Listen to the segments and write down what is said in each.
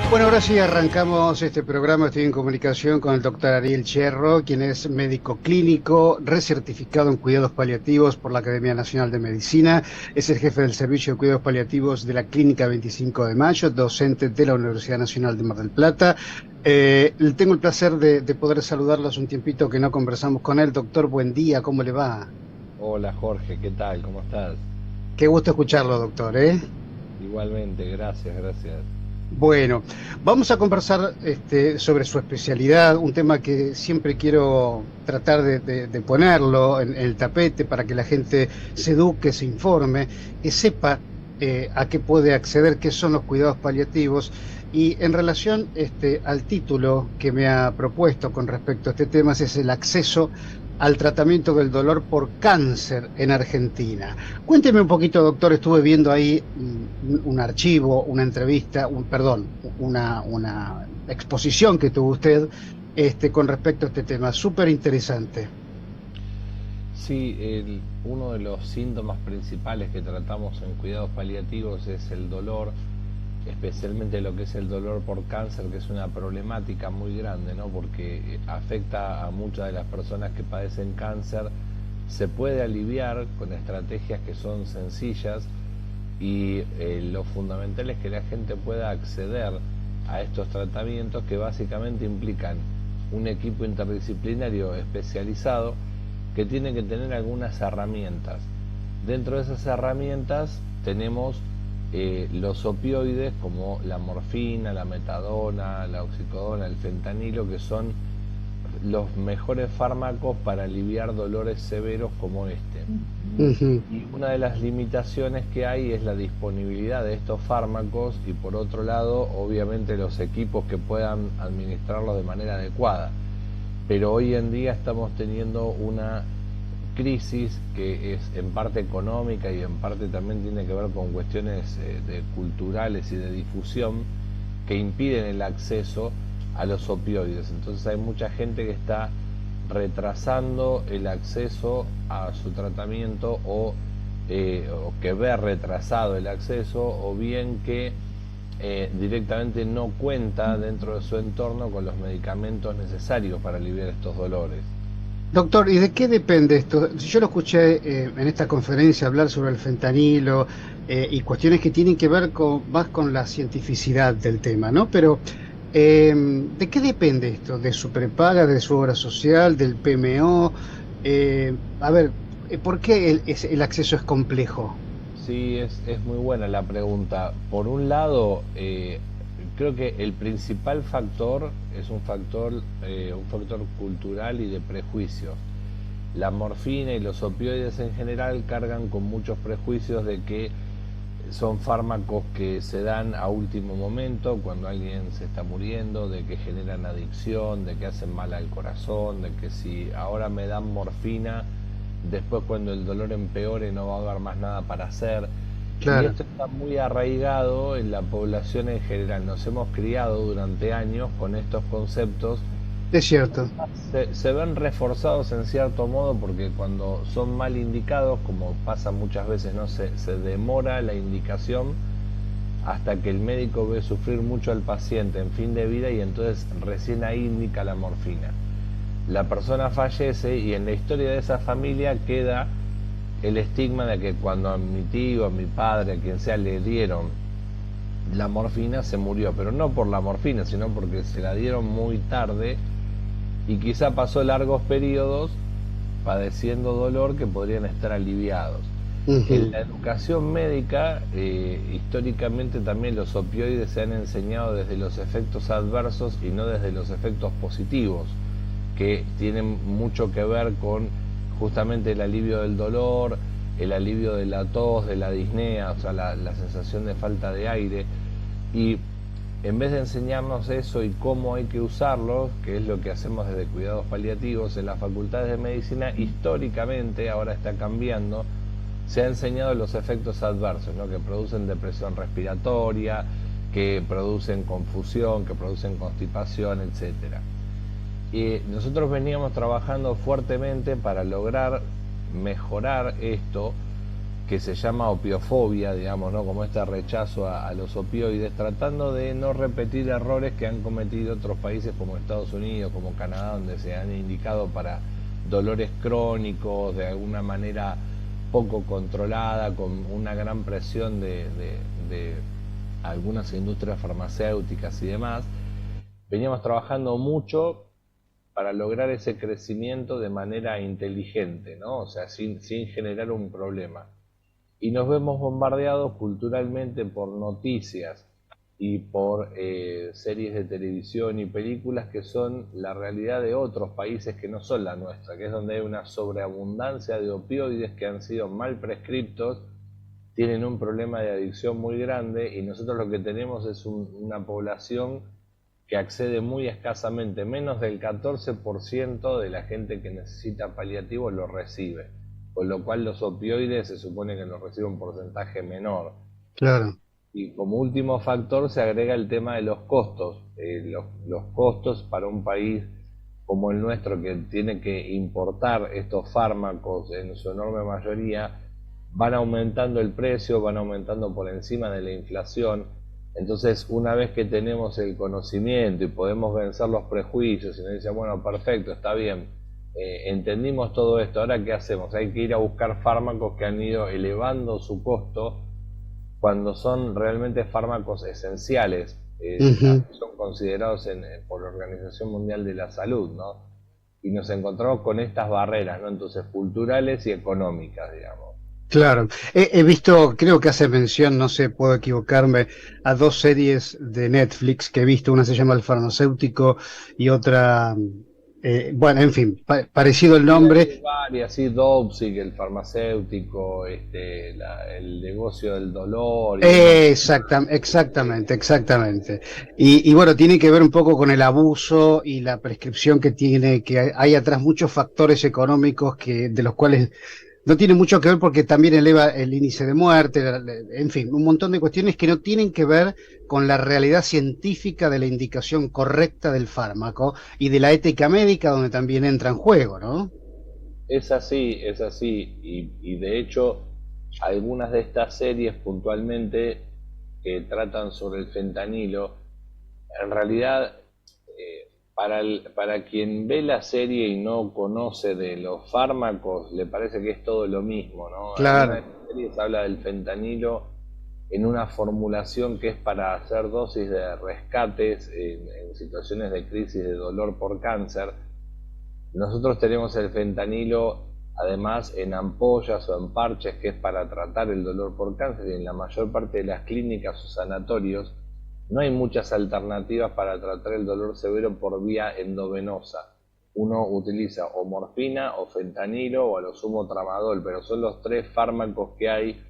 Bueno, ahora sí arrancamos este programa. Estoy en comunicación con el doctor Ariel Cherro, quien es médico clínico, recertificado en cuidados paliativos por la Academia Nacional de Medicina. Es el jefe del Servicio de Cuidados Paliativos de la Clínica 25 de Mayo, docente de la Universidad Nacional de Mar del Plata. Tengo el placer de poder saludarlo hace un tiempito que no conversamos con él. Doctor, buen día, ¿cómo le va? Hola Jorge, ¿qué tal? ¿Cómo estás? Qué gusto escucharlo, doctor, ¿eh? Igualmente, gracias, gracias. Bueno, vamos a conversar sobre su especialidad, un tema que siempre quiero tratar de ponerlo en el tapete para que la gente se eduque, se informe, que sepa a qué puede acceder, qué son los cuidados paliativos. Y en relación al título que me ha propuesto con respecto a este tema, es el acceso al tratamiento del dolor por cáncer en Argentina. Cuénteme un poquito, doctor. Estuve viendo ahí un archivo, una entrevista, perdón, una exposición que tuvo usted con respecto a este tema. Súper interesante. Sí, uno de los síntomas principales que tratamos en cuidados paliativos es el dolor, especialmente lo que es el dolor por cáncer, que es una problemática muy grande, ¿no? Porque afecta a muchas de las personas que padecen cáncer. Se puede aliviar con estrategias que son sencillas y lo fundamental es que la gente pueda acceder a estos tratamientos que básicamente implican un equipo interdisciplinario especializado que tiene que tener algunas herramientas. Dentro de esas herramientas tenemos los opioides como la morfina, la metadona, la oxicodona, el fentanilo, que son los mejores fármacos para aliviar dolores severos como este. Ujú. Y una de las limitaciones que hay es la disponibilidad de estos fármacos y, por otro lado, obviamente los equipos que puedan administrarlos de manera adecuada. Pero hoy en día estamos teniendo una crisis que es en parte económica y en parte también tiene que ver con cuestiones culturales y de difusión que impiden el acceso a los opioides. Entonces hay mucha gente que está retrasando el acceso a su tratamiento o que ve retrasado el acceso, o bien que directamente no cuenta dentro de su entorno con los medicamentos necesarios para aliviar estos dolores. Doctor, ¿y de qué depende esto? Yo lo escuché en esta conferencia hablar sobre el fentanilo y cuestiones que tienen que ver más con la cientificidad del tema, ¿no? Pero, ¿de qué depende esto? ¿De su prepaga, de su obra social, del PMO? A ver, ¿por qué el acceso es complejo? Sí, es muy buena la pregunta. Por un lado, creo que el principal factor es un factor cultural y de prejuicios. La morfina y los opioides en general cargan con muchos prejuicios de que son fármacos que se dan a último momento, cuando alguien se está muriendo, de que generan adicción, de que hacen mal al corazón, de que si ahora me dan morfina, después cuando el dolor empeore no va a haber más nada para hacer. Y Claro, esto está muy arraigado en la población en general. Nos hemos criado durante años con estos conceptos. es cierto. Se ven reforzados en cierto modo porque cuando son mal indicados, como pasa muchas veces, no se demora la indicación hasta que el médico ve sufrir mucho al paciente en fin de vida y entonces recién ahí indica la morfina. La persona fallece y en la historia de esa familia queda el estigma de que cuando a mi tío, a mi padre, a quien sea le dieron la morfina se murió, pero no por la morfina, sino porque se la dieron muy tarde y quizá pasó largos periodos padeciendo dolor que podrían estar aliviados. En Ujú. la educación médica, históricamente también los opioides se han enseñado desde los efectos adversos y no desde los efectos positivos, que tienen mucho que ver con justamente el alivio del dolor, el alivio de la tos, de la disnea, o sea, la sensación de falta de aire. Y en vez de enseñarnos eso y cómo hay que usarlo, que es lo que hacemos desde cuidados paliativos en las facultades de medicina, históricamente, ahora está cambiando, se ha enseñado los efectos adversos, ¿no? Que producen depresión respiratoria, que producen confusión, que producen constipación, etcétera. Y nosotros veníamos trabajando fuertemente para lograr mejorar esto que se llama opiofobia, digamos, ¿no? Como este rechazo a los opioides, tratando de no repetir errores que han cometido otros países como Estados Unidos, como Canadá, donde se han indicado para dolores crónicos, de alguna manera poco controlada, con una gran presión de algunas industrias farmacéuticas y demás. Veníamos trabajando mucho para lograr ese crecimiento de manera inteligente, ¿no? O sea, sin generar un problema. Y nos vemos bombardeados culturalmente por noticias y por series de televisión y películas que son la realidad de otros países que no son la nuestra, que es donde hay una sobreabundancia de opioides que han sido mal prescriptos, tienen un problema de adicción muy grande, y nosotros lo que tenemos es una población que accede muy escasamente, menos del 14% de la gente que necesita paliativos lo recibe, con lo cual los opioides se supone que los recibe un porcentaje menor. Claro. Y como último factor se agrega el tema de los costos. Los costos para un país como el nuestro, que tiene que importar estos fármacos en su enorme mayoría, van aumentando el precio, van aumentando por encima de la inflación. Entonces, una vez que tenemos el conocimiento y podemos vencer los prejuicios y nos dicen, bueno, perfecto, está bien, entendimos todo esto, ¿ahora qué hacemos? Hay que ir a buscar fármacos que han ido elevando su costo cuando son realmente fármacos esenciales, son considerados por la Organización Mundial de la Salud, ¿no? Y nos encontramos con estas barreras, ¿no? Entonces, culturales y económicas, digamos. Claro, he visto, creo que hace mención, no sé, puedo equivocarme, a dos series de Netflix que he visto. Una se llama El Farmacéutico y otra, bueno, en fin, parecido el nombre. Hay varias, sí, Dopsic, el farmacéutico, el negocio del dolor. Exactamente. Y bueno, tiene que ver un poco con el abuso y la prescripción que tiene, que hay atrás muchos factores económicos de los cuales no tiene mucho que ver, porque también eleva el índice de muerte, en fin, un montón de cuestiones que no tienen que ver con la realidad científica de la indicación correcta del fármaco y de la ética médica, donde también entra en juego, ¿no? Es así, y de hecho algunas de estas series puntualmente que tratan sobre el fentanilo, en realidad para quien ve la serie y no conoce de los fármacos, le parece que es todo lo mismo, ¿no? Claro. En una de las series habla del fentanilo en una formulación que es para hacer dosis de rescates en situaciones de crisis de dolor por cáncer. Nosotros tenemos el fentanilo además en ampollas o en parches, que es para tratar el dolor por cáncer, y en la mayor parte de las clínicas o sanatorios no hay muchas alternativas para tratar el dolor severo por vía endovenosa. Uno utiliza o morfina o fentanilo o a lo sumo tramadol, pero son los tres fármacos que hay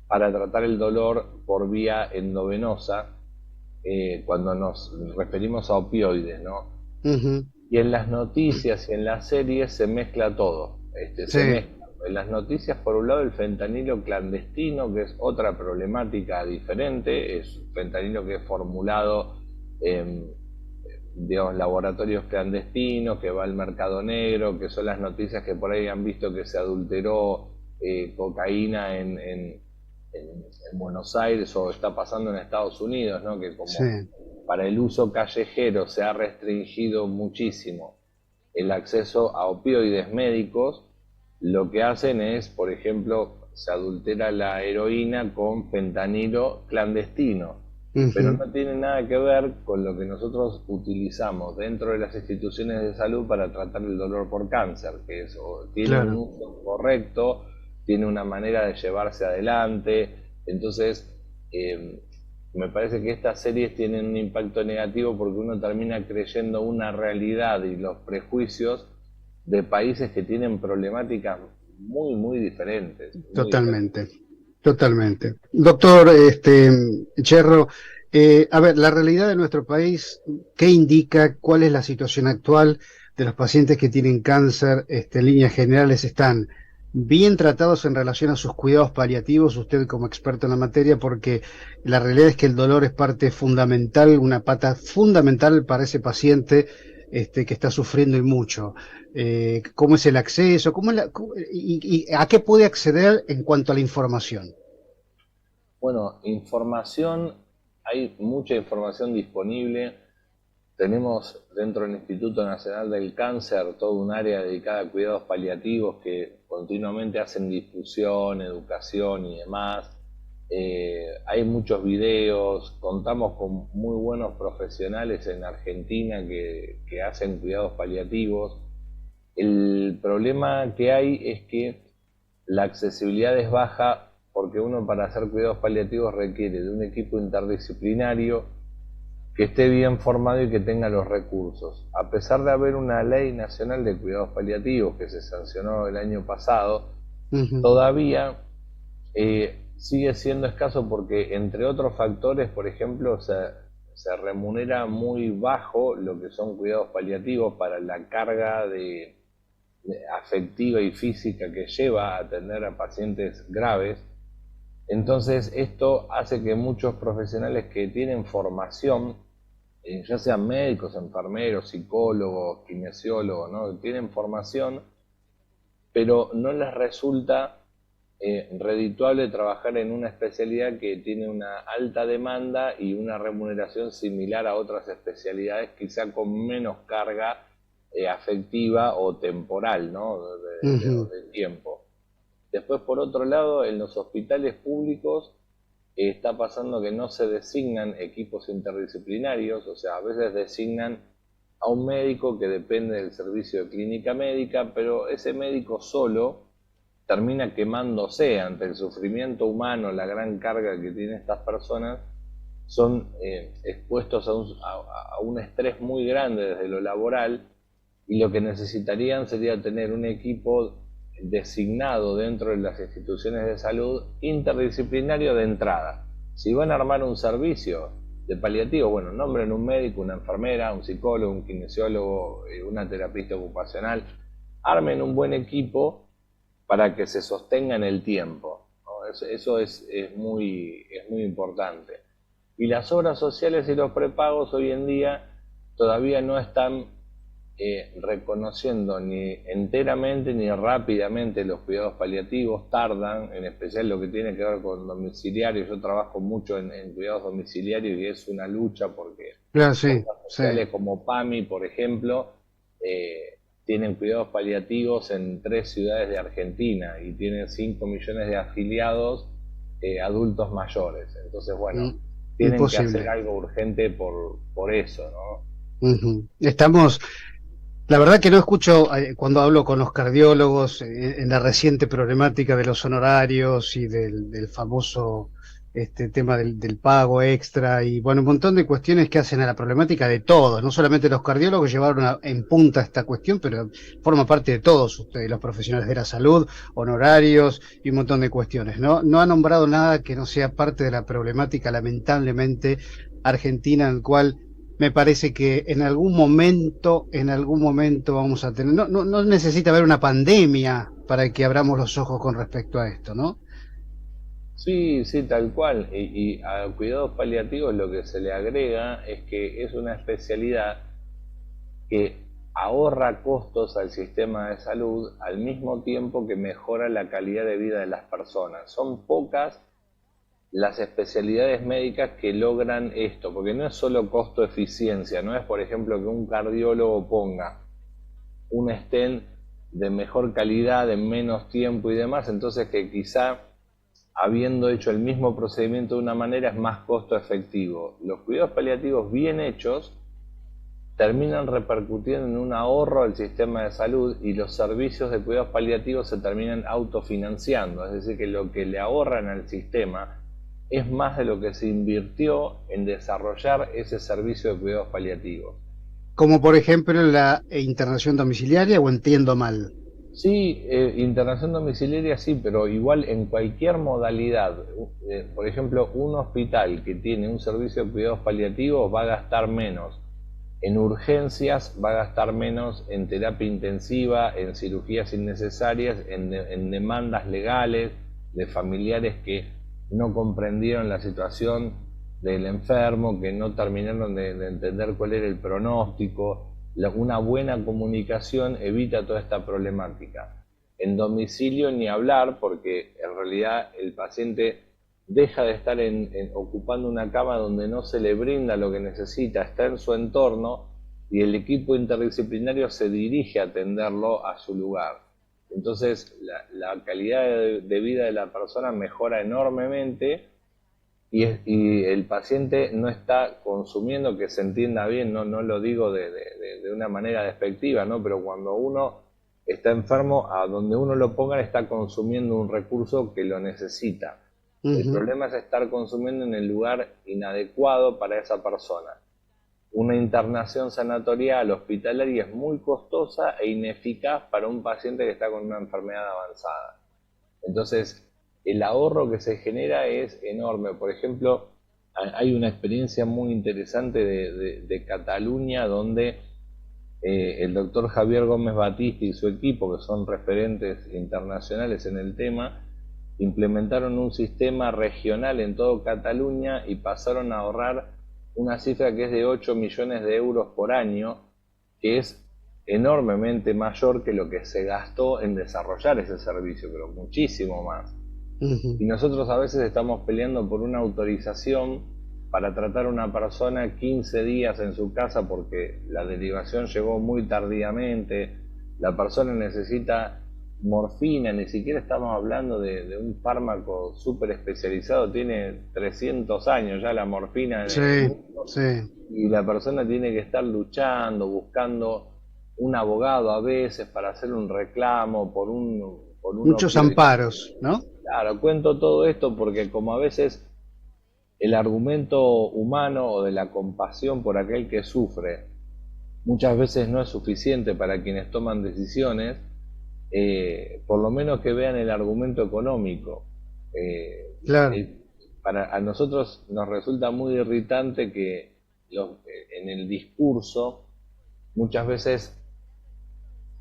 para tratar el dolor por vía endovenosa cuando nos referimos a opioides, ¿no? Uh-huh. Y en las noticias y en las series se mezcla todo. Se mezcla. En las noticias, por un lado, el fentanilo clandestino, que es otra problemática diferente, es fentanilo que es formulado en laboratorios clandestinos, que va al mercado negro, que son las noticias que por ahí han visto que se adulteró cocaína en Buenos Aires, o está pasando en Estados Unidos, ¿no? Que como para el uso callejero se ha restringido muchísimo el acceso a opioides médicos. Lo que hacen es, por ejemplo, se adultera la heroína con fentanilo clandestino, pero no tiene nada que ver con lo que nosotros utilizamos dentro de las instituciones de salud para tratar el dolor por cáncer, que tiene un uso correcto, tiene una manera de llevarse adelante. Entonces, me parece que estas series tienen un impacto negativo porque uno termina creyendo una realidad y los prejuicios de países que tienen problemáticas muy, muy diferentes. Totalmente. Doctor Cherro, a ver, la realidad de nuestro país, ¿qué indica? ¿Cuál es la situación actual de los pacientes que tienen cáncer? En líneas generales, ¿están bien tratados en relación a sus cuidados paliativos? Usted como experto en la materia, porque la realidad es que el dolor es parte fundamental, una pata fundamental para ese paciente que está sufriendo y mucho. ¿Cómo es el acceso? Y a qué puede acceder en cuanto a la información? Bueno, información, hay mucha información disponible. Tenemos dentro del Instituto Nacional del Cáncer todo un área dedicada a cuidados paliativos que continuamente hacen difusión, educación y demás. Hay muchos videos, contamos con muy buenos profesionales en Argentina que hacen cuidados paliativos. El problema que hay es que la accesibilidad es baja porque uno para hacer cuidados paliativos requiere de un equipo interdisciplinario que esté bien formado y que tenga los recursos. A pesar de haber una ley nacional de cuidados paliativos que se sancionó el año pasado, Ujú. todavía sigue siendo escaso porque, entre otros factores, por ejemplo, se remunera muy bajo lo que son cuidados paliativos para la carga afectiva y física que lleva a atender a pacientes graves. Entonces, esto hace que muchos profesionales que tienen formación, ya sean médicos, enfermeros, psicólogos, kinesiólogos, ¿no? Tienen formación, pero no les resulta redituable trabajar en una especialidad que tiene una alta demanda y una remuneración similar a otras especialidades, quizá con menos carga afectiva o temporal, ¿no? Ujú. De tiempo. Después, por otro lado, en los hospitales públicos está pasando que no se designan equipos interdisciplinarios, o sea, a veces designan a un médico que depende del servicio de clínica médica, pero ese médico solo termina quemándose ante el sufrimiento humano, la gran carga que tienen estas personas, son expuestos a un estrés muy grande desde lo laboral, y lo que necesitarían sería tener un equipo designado dentro de las instituciones de salud interdisciplinario de entrada. Si van a armar un servicio de paliativo, bueno, nombren un médico, una enfermera, un psicólogo, un kinesiólogo, una terapista ocupacional, armen un buen equipo para que se sostenga en el tiempo, ¿no? Eso es muy importante. Y las obras sociales y los prepagos hoy en día todavía no están reconociendo ni enteramente ni rápidamente los cuidados paliativos, tardan, en especial lo que tiene que ver con domiciliarios. Yo trabajo mucho en cuidados domiciliarios y es una lucha porque Claro, sí, obras sí. sociales como PAMI, por ejemplo, tienen cuidados paliativos en 3 ciudades de Argentina y tienen 5 millones de afiliados adultos mayores. Entonces, bueno, Mm, tienen que hacer imposible. algo urgente por eso, ¿no? Ujú. La verdad que no escucho cuando hablo con los cardiólogos en la reciente problemática de los honorarios y del famoso tema del pago extra y bueno, un montón de cuestiones que hacen a la problemática de todos, no solamente los cardiólogos llevaron en punta esta cuestión, pero forma parte de todos ustedes, los profesionales de la salud, honorarios y un montón de cuestiones. No ha nombrado nada que no sea parte de la problemática, lamentablemente, argentina, en el cual me parece que en algún momento vamos a tener, no necesita haber una pandemia para que abramos los ojos con respecto a esto, ¿no? Sí, sí, tal cual. Y a cuidados paliativos lo que se le agrega es que es una especialidad que ahorra costos al sistema de salud al mismo tiempo que mejora la calidad de vida de las personas. Son pocas las especialidades médicas que logran esto, porque no es solo costo-eficiencia, no es, por ejemplo, que un cardiólogo ponga un stent de mejor calidad, en menos tiempo y demás, entonces que quizá habiendo hecho el mismo procedimiento de una manera es más costo efectivo. Los cuidados paliativos bien hechos terminan repercutiendo en un ahorro al sistema de salud y los servicios de cuidados paliativos se terminan autofinanciando, es decir, que lo que le ahorran al sistema es más de lo que se invirtió en desarrollar ese servicio de cuidados paliativos. Como por ejemplo la internación domiciliaria, o entiendo mal. Sí, internación domiciliaria sí, pero igual en cualquier modalidad. Por ejemplo, un hospital que tiene un servicio de cuidados paliativos va a gastar menos en urgencias, va a gastar menos en terapia intensiva, en cirugías innecesarias, en demandas legales de familiares que no comprendieron la situación del enfermo, que no terminaron de entender cuál era el pronóstico. una buena comunicación evita toda esta problemática. En domicilio ni hablar, porque en realidad el paciente deja de estar ocupando una cama donde no se le brinda lo que necesita, está en su entorno y el equipo interdisciplinario se dirige a atenderlo a su lugar. Entonces la calidad de vida de la persona mejora enormemente y el paciente no está consumiendo, que se entienda bien, no lo digo de una manera despectiva, ¿no? Pero cuando uno está enfermo, a donde uno lo ponga está consumiendo un recurso que lo necesita. El problema es estar consumiendo en el lugar inadecuado para esa persona. Una internación sanatorial hospitalaria es muy costosa e ineficaz para un paciente que está con una enfermedad avanzada. Entonces, el ahorro que se genera es enorme. Por ejemplo, hay una experiencia muy interesante de Cataluña donde el doctor Javier Gómez Batista y su equipo, que son referentes internacionales en el tema, implementaron un sistema regional en todo Cataluña y pasaron a ahorrar una cifra que es de 8 millones de euros por año, que es enormemente mayor que lo que se gastó en desarrollar ese servicio, pero muchísimo más. Y nosotros a veces estamos peleando por una autorización para tratar a una persona 15 días en su casa porque la derivación llegó muy tardíamente, la persona necesita morfina, ni siquiera estamos hablando de un fármaco súper especializado, tiene 300 años ya la morfina en el mundo, y la persona tiene que estar luchando, buscando un abogado a veces para hacer un reclamo por muchos amparos, ¿no? Claro, cuento todo esto porque como a veces el argumento humano o de la compasión por aquel que sufre muchas veces no es suficiente para quienes toman decisiones, por lo menos que vean el argumento económico. Claro. A nosotros nos resulta muy irritante que en el discurso muchas veces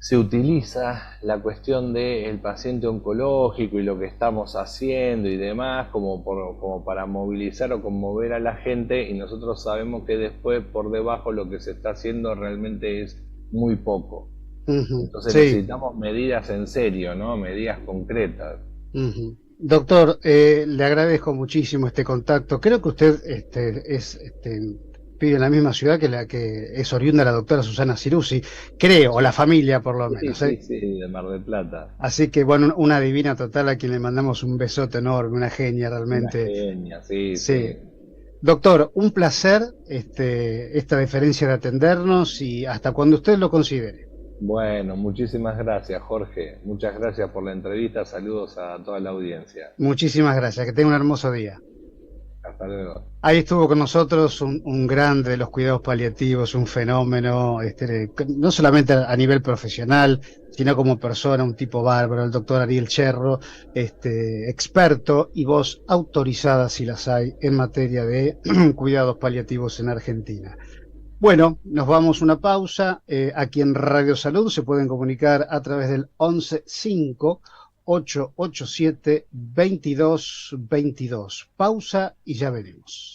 se utiliza la cuestión del paciente oncológico y lo que estamos haciendo y demás como para movilizar o conmover a la gente, y nosotros sabemos que después por debajo lo que se está haciendo realmente es muy poco. Entonces necesitamos medidas en serio, ¿no? Medidas concretas. Doctor, le agradezco muchísimo este contacto. Creo que usted vive en la misma ciudad que la que es oriunda la doctora Susana Ciruzzi, creo, o la familia por lo menos. Sí, de Mar del Plata. Así que bueno, una divina total a quien le mandamos un besote enorme, una genia realmente. Una genia, sí. Doctor, un placer esta deferencia de atendernos y hasta cuando usted lo considere. Bueno, muchísimas gracias, Jorge. Muchas gracias por la entrevista. Saludos a toda la audiencia. Muchísimas gracias. Que tenga un hermoso día. Hasta luego. Ahí estuvo con nosotros un grande de los cuidados paliativos, un fenómeno, no solamente a nivel profesional, sino como persona, un tipo bárbaro, el doctor Ariel Cherro, experto y voz autorizada, si las hay, en materia de cuidados paliativos en Argentina. Bueno, nos vamos a una pausa. Aquí en Radio Salud se pueden comunicar a través del 115 887 2222. Pausa y ya veremos.